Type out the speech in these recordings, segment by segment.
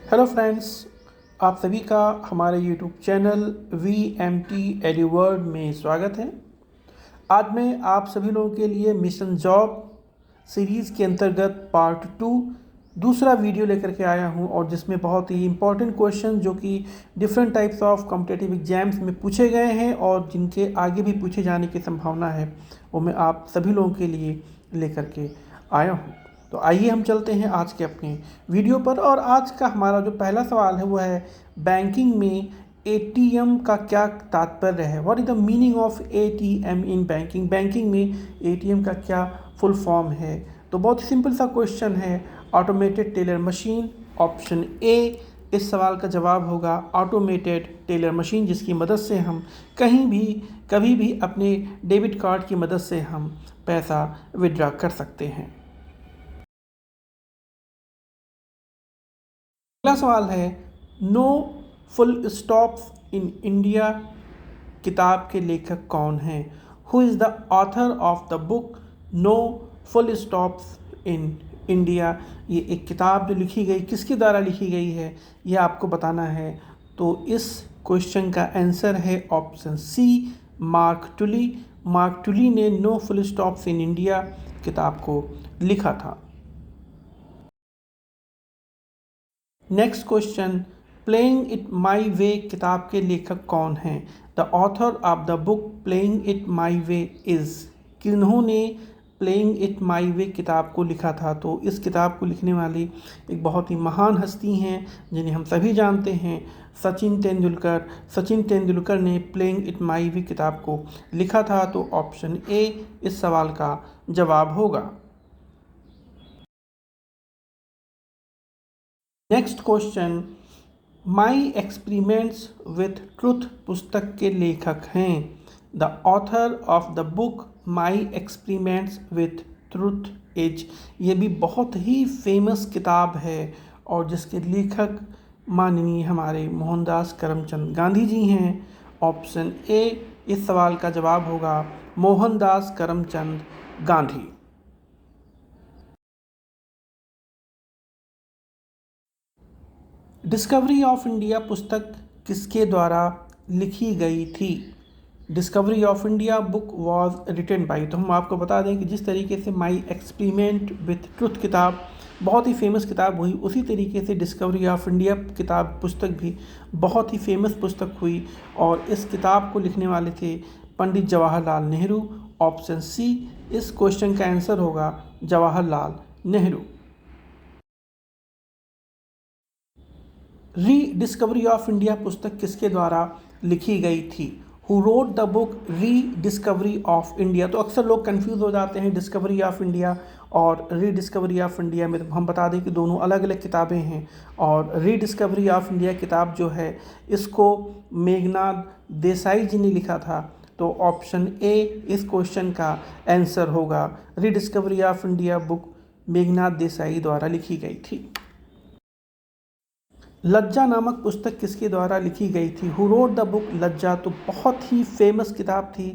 Hello friends, आप सभी का हमारे यूट्यूब चैनल VMT एडुवर्ड में स्वागत है। आज मैं आप सभी लोगों के लिए मिशन जॉब सीरीज़ के अंतर्गत पार्ट 2 दूसरा वीडियो लेकर के आया हूं, और जिसमें बहुत ही इम्पोर्टेंट क्वेश्चन जो कि different types of competitive exams में पूछे गए हैं और जिनके आगे भी पूछे जाने की संभावना है, वो मैं आप सभी लोगों के लिए लेकर के आया हूं। तो आइए हम चलते हैं आज के अपने वीडियो पर। और आज का हमारा जो पहला सवाल है वो है, बैंकिंग में एटीएम का क्या तात्पर्य है। What is the meaning of ATM in banking. Banking में एटीएम का क्या फुल फॉर्म है। तो बहुत सिंपल सा क्वेश्चन है, automated teller machine. Option A इस सवाल का जवाब होगा ऑटोमेटेड टेलर मशीन, जिसकी मदद से हम कहीं भी कभी भी अपने डेबिट कार्ड की मदद से हम पैसा विड्रॉ कर सकते हैं। अगला सवाल है, No full stops in India किताब के लेखक कौन हैं। Who is the author of the book No full stops in India. ये एक किताब जो लिखी गई, किसके द्वारा लिखी गई है, ये आपको बताना है। तो इस क्वेश्चन का आंसर है option C, Mark Tully. Mark Tully ने no full stops in India किताब को लिखा था। Next question, playing it my way किताब के लेखक कौन हैं। The author of the book playing it my way is. किन्होंने प्लेइंग इट माई वे किताब को लिखा था। तो इस किताब को लिखने वाली एक बहुत ही महान हस्ती हैं जिन्हें हम सभी जानते हैं, सचिन तेंदुलकर। सचिन तेंदुलकर ने प्लेइंग इट माई वे किताब को लिखा था। तो ऑप्शन ए इस सवाल का जवाब होगा। Next question, my experiments with truth पुस्तक के लेखक हैं। The author of the book my experiments with truth is. ये भी बहुत ही फेमस किताब है और जिसके लेखक माननीय हमारे मोहनदास करमचंद गांधी जी हैं। ऑप्शन ए इस सवाल का जवाब होगा Mohandas Karamchand Gandhi. Discovery of India पुस्तक किसके द्वारा लिखी गई थी। Discovery of India book was written by. तो हम आपको बता दें कि जिस तरीके से माई एक्सपेरिमेंट विथ ट्रुथ किताब बहुत ही फेमस किताब हुई, उसी तरीके से डिस्कवरी ऑफ इंडिया किताब पुस्तक भी बहुत ही फेमस पुस्तक हुई। और इस किताब को लिखने वाले थे पंडित जवाहरलाल नेहरू। ऑप्शन सी इस क्वेश्चन का आंसर होगा जवाहरलाल नेहरू। री डिस्कवरी ऑफ इंडिया पुस्तक किसके द्वारा लिखी गई थी। हु रोड द बुक री डिस्कवरी ऑफ इंडिया। तो अक्सर लोग कंफ्यूज हो जाते हैं डिस्कवरी ऑफ इंडिया और री डिस्कवरी ऑफ इंडिया में। तो हम बता दें कि दोनों अलग अलग किताबें हैं। और री डिस्कवरी ऑफ इंडिया किताब जो है, इसको मेघनाद देसाई जी ने लिखा था। तो ऑप्शन ए इस क्वेश्चन का आंसर होगा। री discovery of India book Meghnad Desai द्वारा लिखी गई थी। लज्जा नामक पुस्तक किसके द्वारा लिखी गई थी। हु रोड द बुक लज्जा। तो बहुत ही फेमस किताब थी,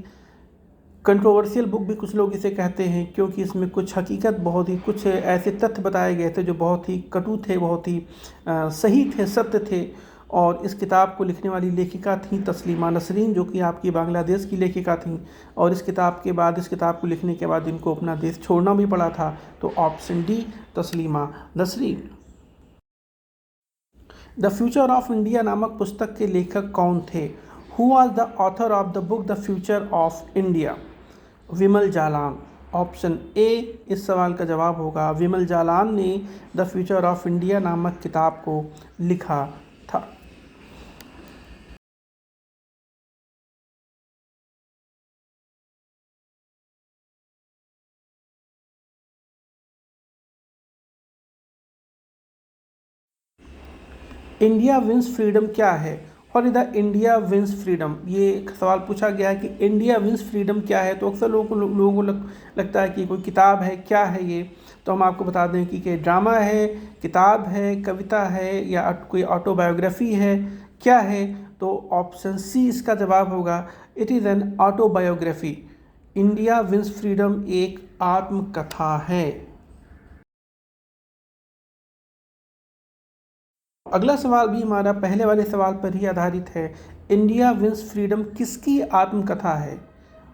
कंट्रोवर्शियल बुक भी कुछ लोग इसे कहते हैं, क्योंकि इसमें कुछ हकीकत, बहुत ही कुछ ऐसे तथ्य बताए गए थे जो बहुत ही कटु थे, बहुत ही सही थे, सत्य थे। और इस किताब को लिखने वाली लेखिका थी तस्लीमा नसरीन, जो कि आपकी बांग्लादेश की लेखिका थी। और इस किताब को लिखने के बाद इनको अपना देश छोड़ना भी पड़ा था। तो option D Taslima Nasreen. The future of India नामक पुस्तक के लेखक कौन थे। Who was the author of the book the future of India. Bimal Jalan. Option A इस सवाल का जवाब होगा विमल जालान ने द फ्यूचर ऑफ इंडिया नामक किताब को लिखा था। इंडिया विंस फ्रीडम क्या है। और द इंडिया विंस फ्रीडम, ये एक सवाल पूछा गया है कि इंडिया विंस फ्रीडम क्या है। तो अक्सर लोगों को लगता है कि कोई किताब है, क्या है ये। तो हम आपको बता दें कि ड्रामा है, किताब है, कविता है, या कोई ऑटोबायोग्राफी है, क्या है। तो ऑप्शन सी इसका जवाब होगा, it is an autobiography. India Wins Freedom एक आत्मकथा है। अगला सवाल भी हमारा पहले वाले सवाल पर ही आधारित है। इंडिया विंस फ्रीडम किसकी आत्मकथा है?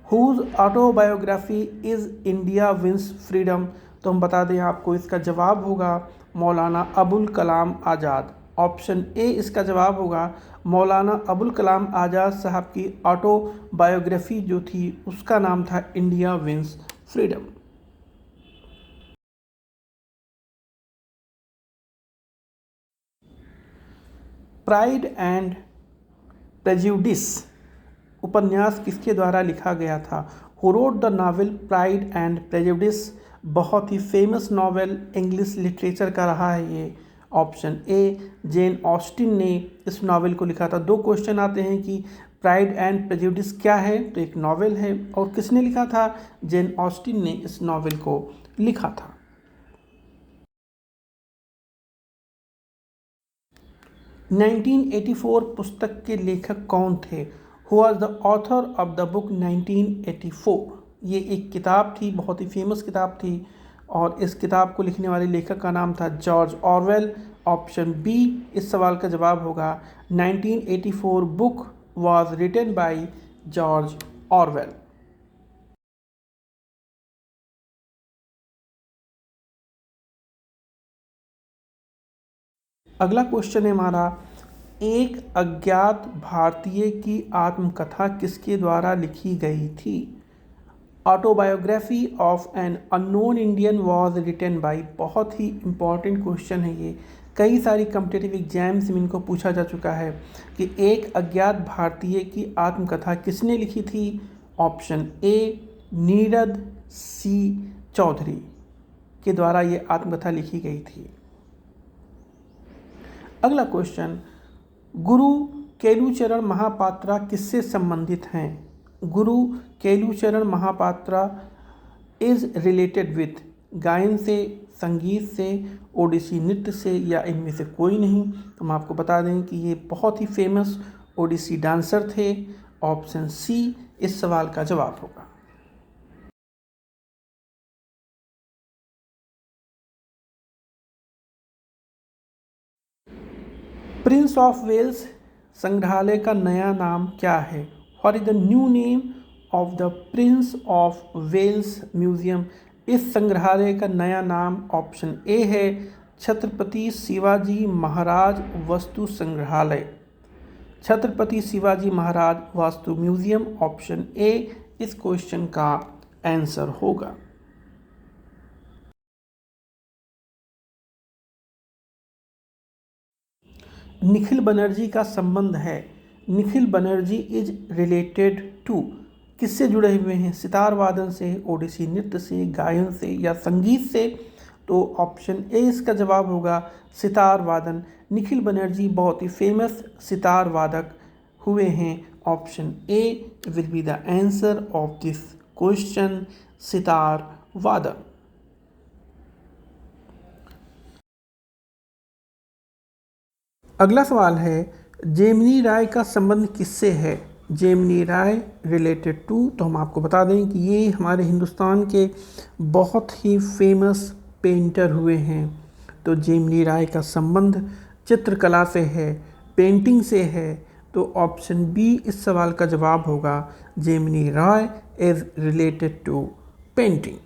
Whose autobiography is India Wins Freedom? तो हम बता दें आपको, इसका जवाब होगा मौलाना अबुल कलाम आज़ाद। ऑप्शन ए इसका जवाब होगा। मौलाना अबुल कलाम आज़ाद साहब की ऑटोबायोग्राफी जो थी उसका नाम था India Wins Freedom. Pride and Prejudice उपन्यास किसके द्वारा लिखा गया था? Who wrote the novel Pride and Prejudice? बहुत ही फेमस नावल इंग्लिश लिटरेचर का रहा है ये। ऑप्शन ए जेन ऑस्टिन ने इस नावल को लिखा था। दो क्वेश्चन आते हैं कि प्राइड एंड प्रेजुडिस क्या है, तो एक नावल है, और किसने लिखा था? जेन ऑस्टिन ने इस नावल को लिखा था। (1984) पुस्तक के लेखक कौन थे? Who was the author of the book 1984? ये एक किताब थी, बहुत ही फेमस किताब थी, और इस किताब को लिखने वाले लेखक का नाम था जॉर्ज ऑरवेल। ऑप्शन बी इस सवाल का जवाब होगा। 1984 book was written by George Orwell. अगला क्वेश्चन है हमारा, एक अज्ञात भारतीय की आत्मकथा किसके द्वारा लिखी गई थी? Autobiography of an Unknown Indian was written by. बहुत ही इंपॉर्टेंट क्वेश्चन है ये, कई सारी कम्पिटिटिव एग्जाम्स में इनको पूछा जा चुका है कि एक अज्ञात भारतीय की आत्मकथा किसने लिखी थी? ऑप्शन ए नीरद सी चौधरी के द्वारा ये आत्मकथा लिखी गई थी। अगला क्वेश्चन, गुरु केलुचरण महापात्रा किससे संबंधित हैं? Guru Kelucharan Mohapatra is related with. गायन से, संगीत से, ओडिसी नृत्य से, या इनमें से कोई नहीं? तो हम आपको बता दें कि ये बहुत ही फेमस ओडिसी डांसर थे। ऑप्शन सी इस सवाल का जवाब होगा। प्रिंस ऑफ वेल्स संग्रहालय का नया नाम क्या है? What is the new name of the Prince of Wales Museum? इस संग्रहालय का नया नाम ऑप्शन ए है छत्रपति शिवाजी महाराज वस्तु संग्रहालय। Chhatrapati Shivaji Maharaj vastu museum option A इस क्वेश्चन का आंसर होगा। निखिल बनर्जी का संबंध है। Nikhil Banerjee is related to, किससे जुड़े हुए हैं? सितार वादन से, ओडिसी नृत्य से, गायन से, या संगीत से? तो ऑप्शन ए इसका जवाब होगा सितार वादन। निखिल बनर्जी बहुत ही फेमस सितार वादक हुए हैं। Option A will be the answer of this question, sitar वादन। अगला सवाल है, जेमिनी राय का संबंध किससे है? जेमिनी राय रिलेटेड टू, तो हम आपको बता दें कि ये हमारे हिंदुस्तान के बहुत ही फेमस पेंटर हुए हैं। तो जेमिनी राय का संबंध चित्रकला से है, पेंटिंग से है। तो ऑप्शन बी इस सवाल का जवाब होगा। Jamini Roy is related to painting.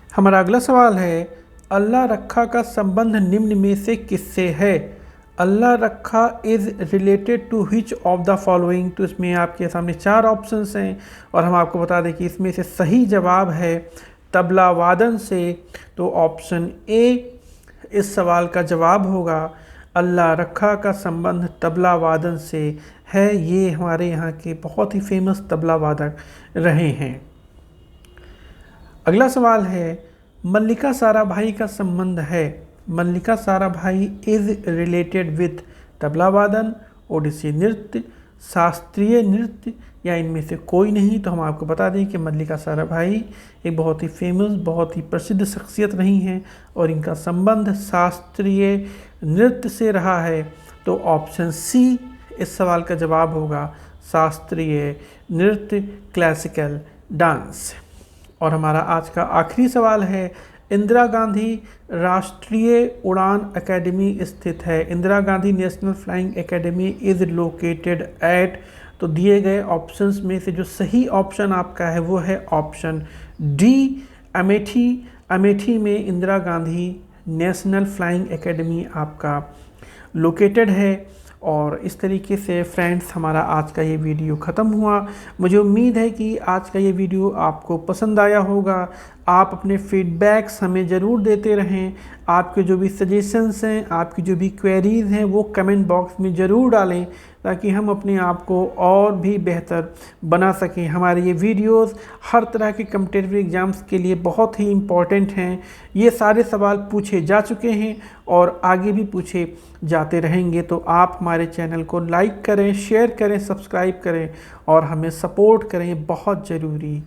हमारा अगला सवाल है, अल्लाह रखा का संबंध निम्न में से किससे है? Allah Rakha is related to which of the following? तो इसमें आपके सामने चार ऑप्शंस हैं और हम आपको बता दें कि इसमें से सही जवाब है तबला वादन से। तो ऑप्शन ए इस सवाल का जवाब होगा। अल्लाह रखा का संबंध तबला वादन से है। ये हमारे यहाँ के बहुत ही फेमस तबला वादक रहे हैं। अगला सवाल है, मल्लिका साराभाई का संबंध है। Mallika Sarabhai is related with tabla वादन, ओडिसी नृत्य, शास्त्रीय नृत्य, या इनमें से कोई नहीं? तो हम आपको बता दें कि मल्लिका साराभाई एक बहुत ही फेमस, बहुत ही प्रसिद्ध शख्सियत रही हैं और इनका संबंध शास्त्रीय नृत्य से रहा है। तो ऑप्शन सी इस सवाल का जवाब होगा, शास्त्रीय नृत्य, क्लासिकल डांस। और हमारा आज का आखिरी सवाल है, इंदिरा गांधी राष्ट्रीय उड़ान अकेडमी स्थित है। Indira Gandhi national flying academy is located at. तो दिए गए ऑप्शंस में से जो सही ऑप्शन आपका है वो है ऑप्शन डी, अमेठी। अमेठी में Indira Gandhi national flying academy आपका लोकेटेड है। और इस तरीके से फ्रेंड्स हमारा आज का ये वीडियो ख़त्म हुआ। मुझे उम्मीद है कि आज का ये वीडियो आपको पसंद आया होगा। आप अपने फीडबैक्स हमें ज़रूर देते रहें। आपके जो भी सजेशंस हैं, आपकी जो भी क्वेरीज़ हैं वो कमेंट बॉक्स में ज़रूर डालें, ताकि हम अपने आप को और भी बेहतर बना सकें। हमारे ये वीडियोस हर तरह के कॉम्पिटिटिव एग्ज़ाम्स के लिए बहुत ही इम्पॉर्टेंट हैं। ये सारे सवाल पूछे जा चुके हैं और आगे भी पूछे जाते रहेंगे। तो आप हमारे चैनल को लाइक करें, शेयर करें, सब्सक्राइब करें और हमें सपोर्ट करें, बहुत ज़रूरी